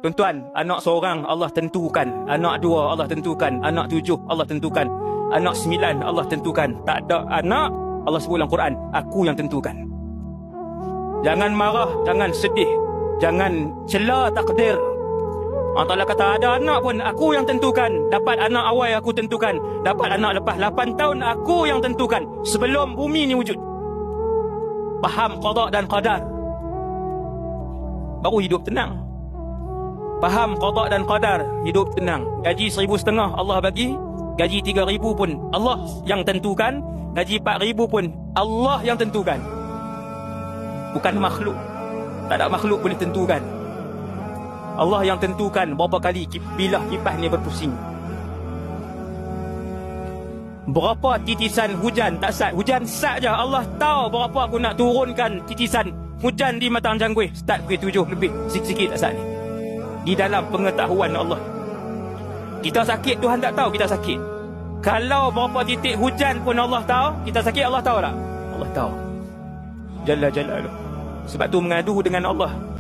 Tuan-tuan, anak seorang Allah tentukan, anak dua Allah tentukan, anak tujuh Allah tentukan, anak sembilan Allah tentukan. Tak ada anak, Allah sebut dalam Quran, aku yang tentukan. Jangan marah, jangan sedih, jangan cela takdir. Allah Ta'ala kata ada anak pun aku yang tentukan. Dapat anak awal aku tentukan, dapat anak lepas 8 tahun aku yang tentukan, sebelum bumi ni wujud. Faham qada dan qadar, baru hidup tenang. Faham qada dan qadar, hidup tenang. Gaji 1,500 Allah bagi, gaji 3,000 pun Allah yang tentukan, gaji 4,000 pun Allah yang tentukan. Bukan makhluk. Tak ada makhluk boleh tentukan. Allah yang tentukan berapa kali bilah kipas ni berpusing. Berapa titisan hujan tak sat. Hujan sat je. Allah tahu berapa aku nak turunkan titisan hujan di Matang Jangguih. Start pukul 7 lebih. Sikit-sikit tak sat ni. Di dalam pengetahuan Allah. Kita sakit, Tuhan tak tahu kita sakit. Kalau berapa titik hujan pun Allah tahu. Kita sakit, Allah tahu tak? Allah tahu. Jalla Jalaluh. Sebab tu mengadu dengan Allah.